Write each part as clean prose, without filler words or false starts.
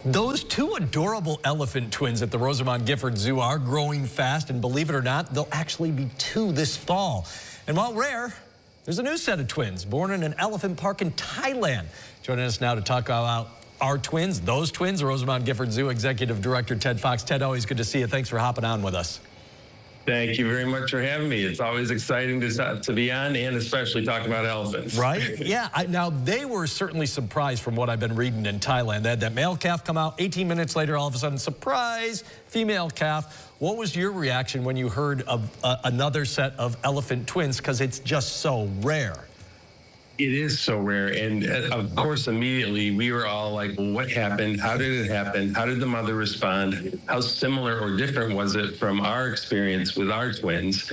Those two adorable elephant twins at the Rosamond Gifford Zoo are growing fast, and believe it or not, there'll actually be two this fall. And while rare, there's a new set of twins born in an elephant park in Thailand. Joining us now to talk about our twins, those twins, Rosamond Gifford Zoo Executive Director Ted Fox. Ted, always good to see you. Thanks for hopping on with us. Thank you very much for having me. It's always exciting to be on, and especially talk about elephants. Right? Yeah. Now, they were certainly surprised from what I've been reading in Thailand. They had that male calf come out. 18 minutes later, all of a sudden, surprise, female calf. What was your reaction when you heard of another set of elephant twins? Because it's just so rare. It is so rare. And of course, immediately we were all like, well, what happened? How did it happen? How did the mother respond? How similar or different was it from our experience with our twins?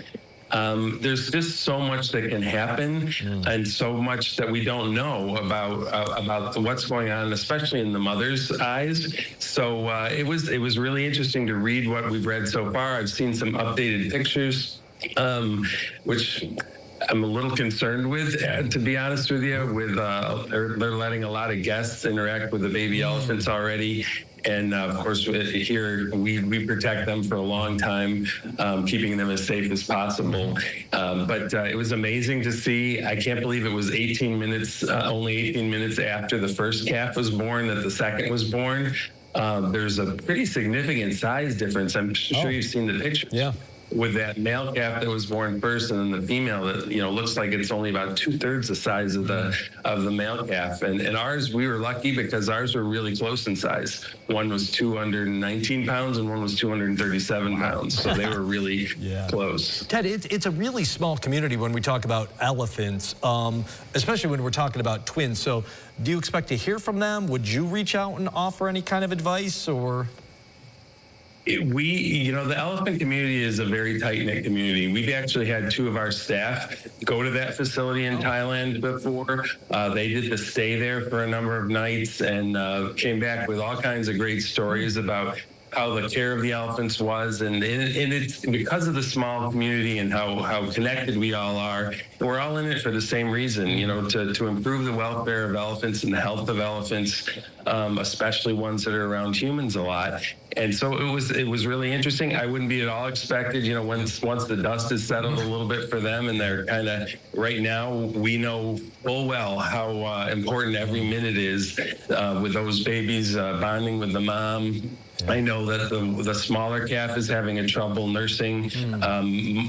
There's just so much that can happen and so much that we don't know about what's going on, especially in the mother's eyes. So it was really interesting to read what we've read so far. I've seen some updated pictures, which I'm a little concerned with, to be honest with you. With they're letting a lot of guests interact with the baby elephants already. And of course, here we protect them for a long time, keeping them as safe as possible. But it was amazing to see. I can't believe it was 18 minutes, only 18 minutes after the first calf was born, that the second was born. There's a pretty significant size difference. I'm sure you've seen the pictures. Yeah. With that male calf that was born first, and then the female that looks like it's only about 2/3 the size of the male calf. And ours, we were lucky because ours were really close in size. One was 219 pounds and one was 237 pounds. So they were really close. Ted, it's a really small community when we talk about elephants, especially when we're talking about twins. So do you expect to hear from them? Would you reach out and offer any kind of advice, or? The elephant community is a very tight-knit community. We've actually had two of our staff go to that facility in Thailand before. They did the stay there for a number of nights and came back with all kinds of great stories about how the care of the elephants was, and it's because of the small community and how connected we all are. We're all in it for the same reason, to improve the welfare of elephants and the health of elephants, especially ones that are around humans a lot. And so it was really interesting. I wouldn't be at all expected, once the dust is settled a little bit for them, and they're kind of, right now, we know full well how important every minute is with those babies bonding with the mom. I know that the smaller calf is having a trouble nursing,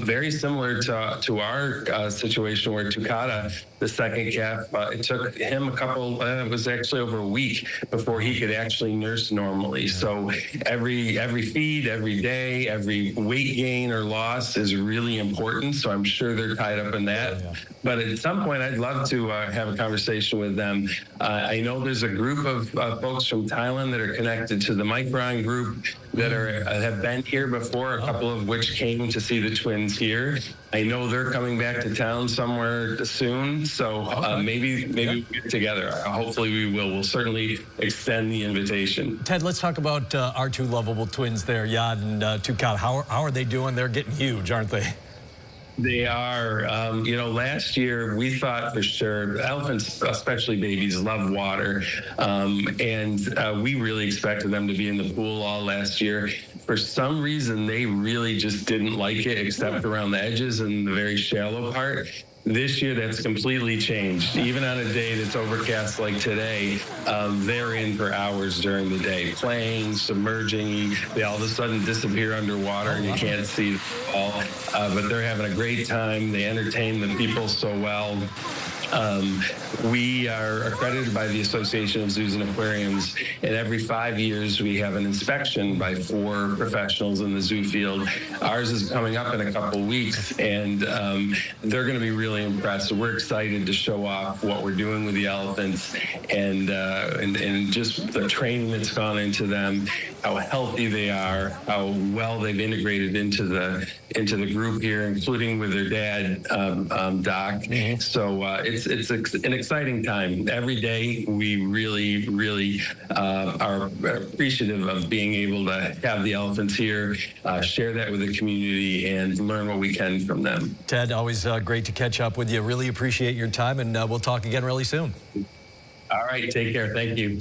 very similar to our situation where Tukata, the second calf, it took him it was actually over a week before he could actually nurse normally. So every feed, every day, every weight gain or loss is really important. So I'm sure they're tied up in that. But at some point, I'd love to have a conversation with them. I know there's a group of folks from Thailand that are connected to the Micron group that have been here before, a couple of which came to see the twins here. I know they're coming back to town somewhere soon, so maybe we'll get together. Hopefully we will. We'll certainly extend the invitation. Ted, let's talk about our two lovable twins there, Yad and Tukat. How are they doing? They're getting huge, aren't they? They are. Last year we thought for sure elephants, especially babies, love water, and we really expected them to be in the pool all last year. For some reason, they really just didn't like it, except around the edges and the very shallow part. This year, that's completely changed. Even on a day that's overcast like today, they're in for hours during the day, playing, submerging. They all of a sudden disappear underwater and you can't see them all. But they're having a great time. They entertain the people so well. We are accredited by the Association of Zoos and Aquariums, and every 5 years we have an inspection by 4 professionals in the zoo field. Ours is coming up in a couple weeks, and they're going to be really impressed. So we're excited to show off what we're doing with the elephants and just the training that's gone into them, how healthy they are, how well they've integrated into the group here, including with their dad, Doc. So it's an exciting time. Every day we really are appreciative of being able to have the elephants here, share that with the community, and learn what we can from them. Ted, always great to catch up with you. Really appreciate your time, and we'll talk again really soon. All right, take care. Thank you.